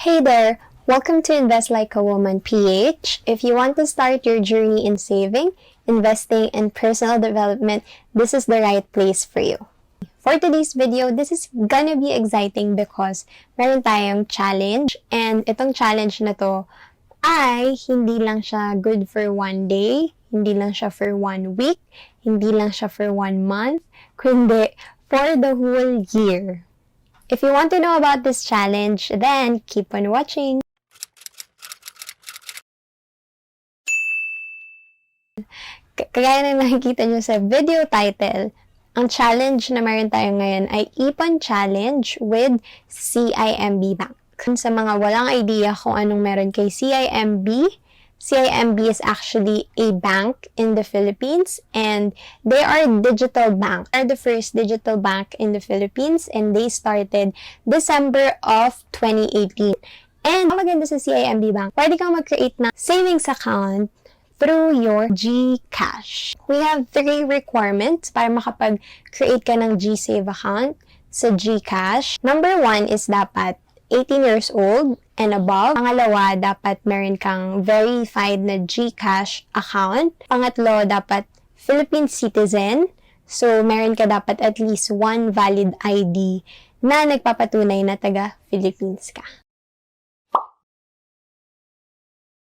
Hey there! Welcome to Invest Like a Woman PH. If you want to start your journey in saving, investing, and personal development, this is the right place for you. For today's video, this is gonna be exciting because meron tayong challenge, and itong challenge na to ay hindi lang siya good for one day, hindi lang siya for 1 week, hindi lang siya for 1 month, kundi for the whole year. If you want to know about this challenge, then keep on watching. Kaya na nakikita nyo sa video title, ang challenge na meron tayo ngayon ay Ipon Challenge with CIMB Bank. Sa mga walang idea kung anong meron kay CIMB, CIMB is actually a bank in the Philippines, and they are a digital bank. They are the first digital bank in the Philippines, and they started December of 2018. And ang maganda sa CIMB Bank, pwede kang mag-create ng savings account through your GCash. We have 3 requirements para makapag-create ka ng GSave account sa GCash. Number 1 is dapat 18 years old and above. Pangalawa, dapat meron kang verified na GCash account. Pangatlo, dapat Philippine citizen. So, meron ka dapat at least 1 valid ID na nagpapatunay na taga-Philippines ka.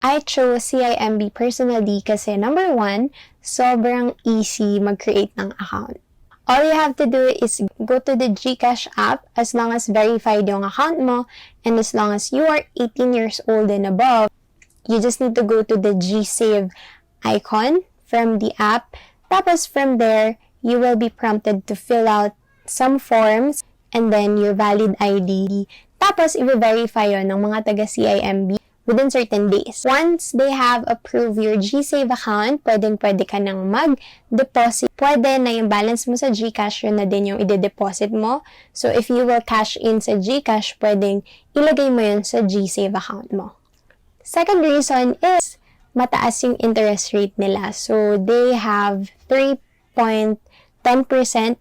I chose CIMB personally kasi number 1, sobrang easy mag-create ng account. All you have to do is go to the GCash app as long as verified yung account mo, and as long as you are 18 years old and above, you just need to go to the GSave icon from the app. Tapos from there, you will be prompted to fill out some forms and then your valid ID. Tapos i-verify yun ng mga taga-CIMB within certain days. Once they have approved your GSave account, pwede ka nang mag-deposit. Pwede na yung balance mo sa GCash, yun na din yung ide-deposit mo. So, if you will cash in sa GCash, pwedeng ilagay mo yun sa GSave account mo. Second reason is, mataas yung interest rate nila. So, they have 3.10%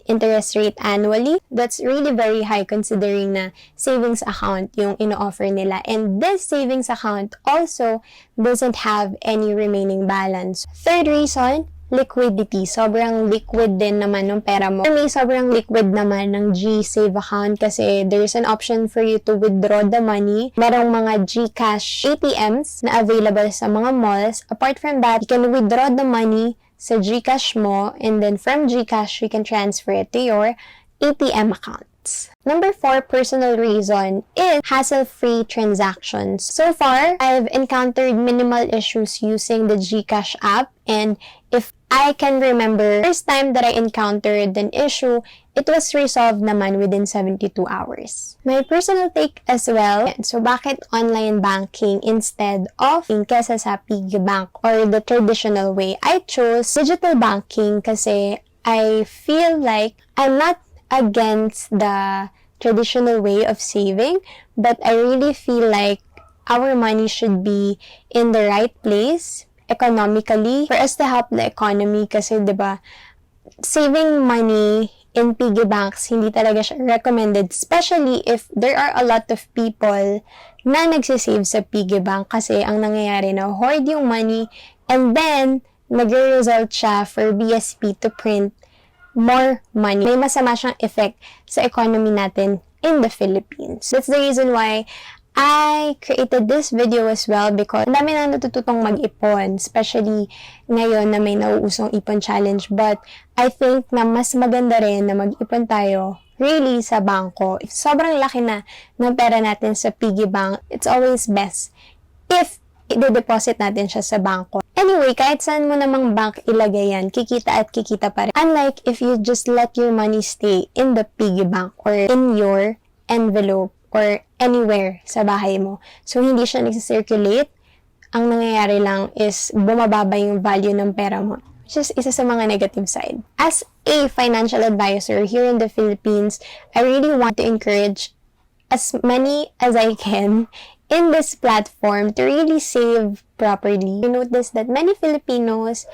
interest rate annually. That's really very high considering na savings account yung ino-offer nila. And this savings account also doesn't have any remaining balance. Third reason, liquidity. Sobrang liquid din naman ng pera mo. For me, sobrang liquid naman ng GSave account kasi there's an option for you to withdraw the money. Merong mga GCash ATMs na available sa mga malls. Apart from that, you can withdraw the money sa GCash mo, and then from GCash, you can transfer it to your ATM accounts. Number 4 personal reason is hassle-free transactions. So far, I've encountered minimal issues using the GCash app, and if I can remember, first time that I encountered an issue, it was resolved naman within 72 hours. My personal take as well, so bakit online banking instead of kesa sa piggy bank or the traditional way? I chose digital banking kasi I feel like I'm not against the traditional way of saving, but I really feel like our money should be in the right place economically for us to help the economy kasi 'di ba, saving money in piggy banks hindi talaga siya recommended, especially if there are a lot of people na nagsisave sa piggy bank kasi ang nangyayari na hoard yung money and then nagre-result siya for BSP to print more money. May masama siyang effect sa economy natin in the Philippines. That's the reason why I created this video as well because ang dami na natututong mag-ipon, especially ngayon na may nauusong ipon challenge. But I think na mas maganda rin na mag-ipon tayo really sa bangko. If sobrang laki na ng pera natin sa piggy bank, it's always best if i-deposit natin siya sa bangko. Anyway, kahit saan mo namang bank ilagay yan, kikita at kikita pa rin. Unlike if you just let your money stay in the piggy bank or in your envelope or anywhere sa bahay mo. So, hindi siya nagsisirculate. Ang nangyayari lang is bumababa yung value ng pera mo. Which is isa sa mga negative side. As a financial advisor here in the Philippines, I really want to encourage as many as I can in this platform to really save properly. You notice that many Filipinos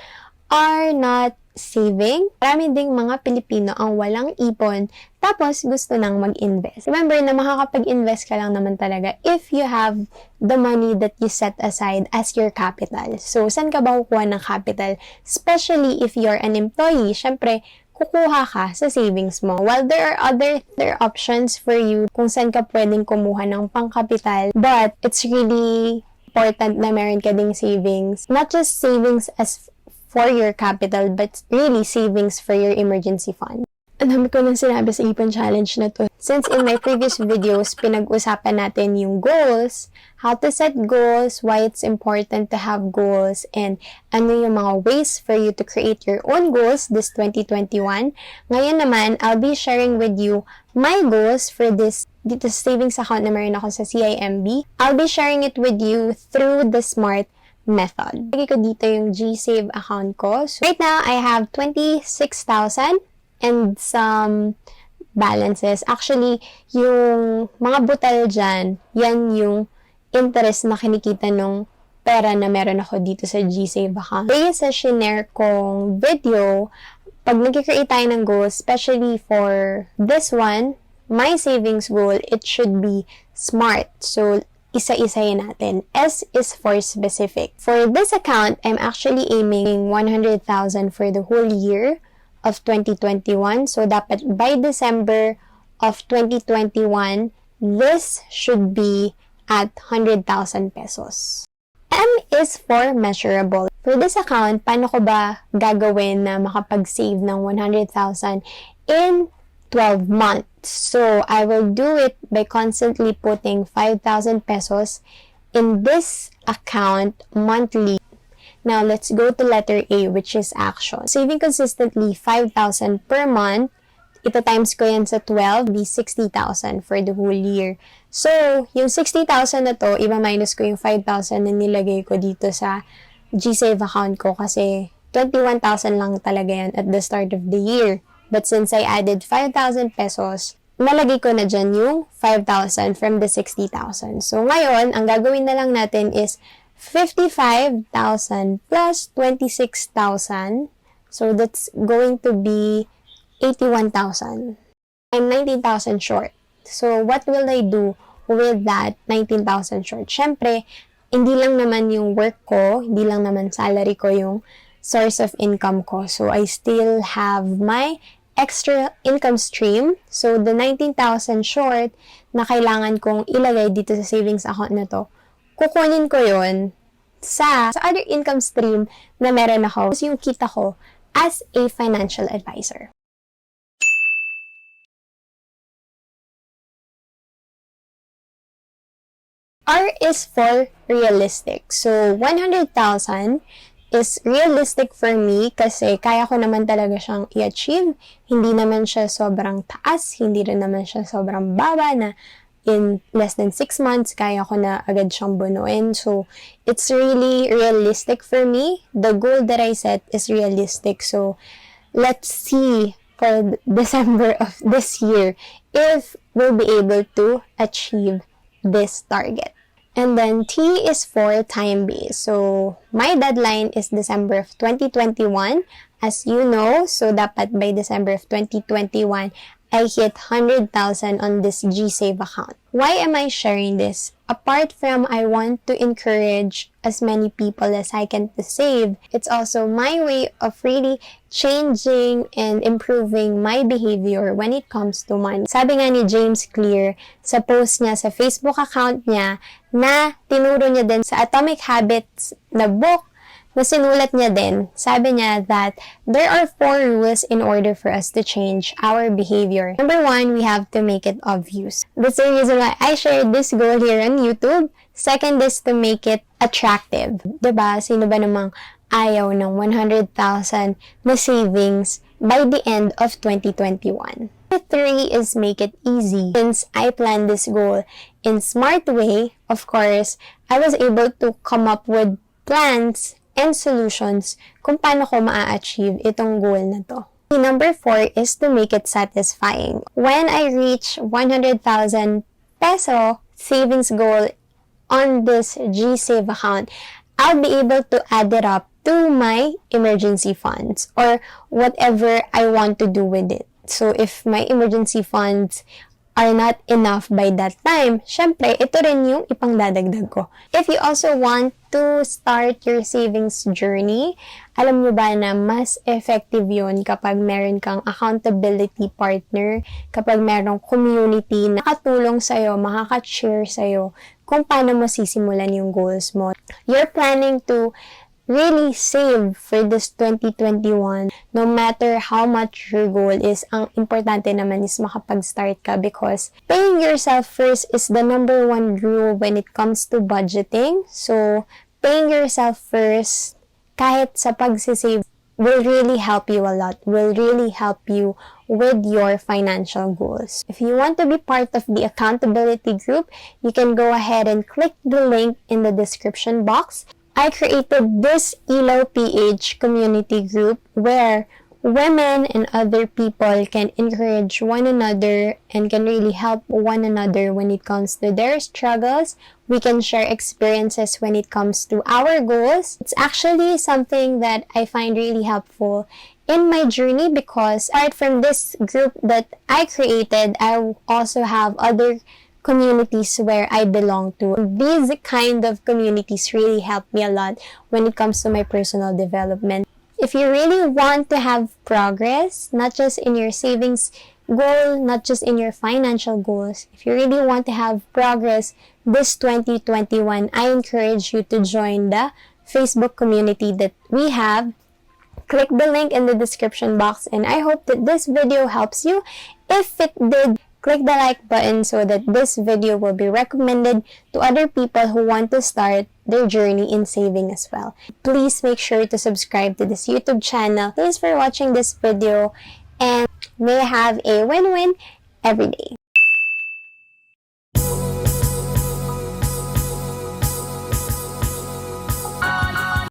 are not saving. Marami ding mga Pilipino ang walang ipon tapos gusto nang mag-invest. Remember na makakapag-invest ka lang naman talaga if you have the money that you set aside as your capital. So, saan ka ba kukuha ng capital? Especially if you're an employee. Syempre, kukuha ka sa savings mo. While there are other options for you kung saan ka pwedeng kumuha ng pangkapital, but it's really important na meron ka ding savings. Not just savings as for your capital, but really savings for your emergency fund. Ang dami ko nang sinabi sa Ipon Challenge na to. Since in my previous videos, pinag-usapan natin yung goals, how to set goals, why it's important to have goals, and ano yung mga ways for you to create your own goals this 2021. Ngayon naman, I'll be sharing with you my goals for this dito sa savings account na meron ako sa CIMB. I'll be sharing it with you through the SMART method. Lagi ko dito yung GSave account ko. So, right now, I have 26,000 and some balances. Actually, yung mga butal dyan, yan yung interest na kinikita nung pera na meron ako dito sa GSave account. Kaya sa shinare kong video, pag nag-create tayo ng goals, especially for this one, my savings goal, it should be SMART. So, isa-isayin natin. S is for specific. For this account, I'm actually aiming 100,000 for the whole year of 2021. So, dapat by December of 2021, this should be at 100,000 pesos. M is for measurable. For this account, paano ko ba gagawin na makapag-save ng 100,000 in 12 months? So, I will do it by constantly putting 5,000 pesos in this account monthly. Now, let's go to letter A, which is action. Saving consistently 5,000 per month, ito times ko yan sa 12, be 60,000 for the whole year. So, yung 60,000 na to, iba-minus ko yung 5,000 na nilagay ko dito sa GSave account ko kasi 21,000 lang talaga yan at the start of the year. But since I added 5,000 pesos, nalagay ko na dyan yung 5,000 from the 60,000. So, ngayon, ang gagawin na lang natin is 55,000 plus 26,000. So, that's going to be 81,000. I'm 19,000 short. So, what will I do with that 19,000 short? Syempre, hindi lang naman yung work ko, hindi lang naman salary ko yung source of income ko. So, I still have my extra income stream. So, the 19,000 short na kailangan kong ilagay dito sa savings account na to, kukunin ko yon sa other income stream na meron ako. So, yung kita ko as a financial advisor. R is for realistic. So, 100,000 is realistic for me kasi kaya ko naman talaga siyang i-achieve. Hindi naman siya sobrang taas, hindi rin naman siya sobrang baba na in less than 6 months, kaya ko na agad siyang bunuin. So, it's really realistic for me. The goal that I set is realistic. So, let's see for December of this year if we'll be able to achieve this target. And then T is for time-based. So, my deadline is December of 2021, as you know. So, dapat by December of 2021, I hit 100,000 on this GSave account. Why am I sharing this? Apart from I want to encourage as many people as I can to save, it's also my way of really changing and improving my behavior when it comes to money. Sabi nga ni James Clear sa post niya sa Facebook account niya na tinuro niya din sa Atomic Habits na book na sinulat niya din, sabi niya that there are 4 rules in order for us to change our behavior. Number 1, we have to make it obvious. That's the reason why I shared this goal here on YouTube. Second is to make it attractive. Diba? Sino ba namang ayaw ng 100,000 na savings by the end of 2021? 3 is make it easy. Since I planned this goal in smart way, of course, I was able to come up with plans and solutions kung paano ko maa-achieve itong goal na to. Number 4 is to make it satisfying. When I reach 100,000 peso savings goal on this GSave account, I'll be able to add it up to my emergency funds or whatever I want to do with it. So, if my emergency funds are not enough by that time, syempre, ito rin yung ipangdadagdag ko. If you also want to start your savings journey, alam mo ba na mas effective yun kapag meron kang accountability partner, kapag merong community na nakatulong sa'yo, makaka-share sa'yo kung paano mo sisimulan yung goals mo. You're planning to really save for this 2021, no matter how much your goal is. Ang importante naman is makapag-start ka because paying yourself first is the number one rule when it comes to budgeting. So, paying yourself first, kahit sa pagsisave, will really help you a lot, will really help you with your financial goals. If you want to be part of the accountability group, you can go ahead and click the link in the description box. I created this ELO PH community group where women and other people can encourage one another and can really help one another when it comes to their struggles. We can share experiences when it comes to our goals. It's actually something that I find really helpful in my journey because apart from this group that I created, I also have other communities where I belong to. These kind of communities really help me a lot when it comes to my personal development. If you really want to have progress, not just in your savings goal, not just in your financial goals, if you really want to have progress this 2021, I encourage you to join the Facebook community that we have. Click the link in the description box and I hope that this video helps you. If it did, click the like button so that this video will be recommended to other people who want to start their journey in saving as well. Please make sure to subscribe to this YouTube channel. Thanks for watching this video and may have a win-win every day.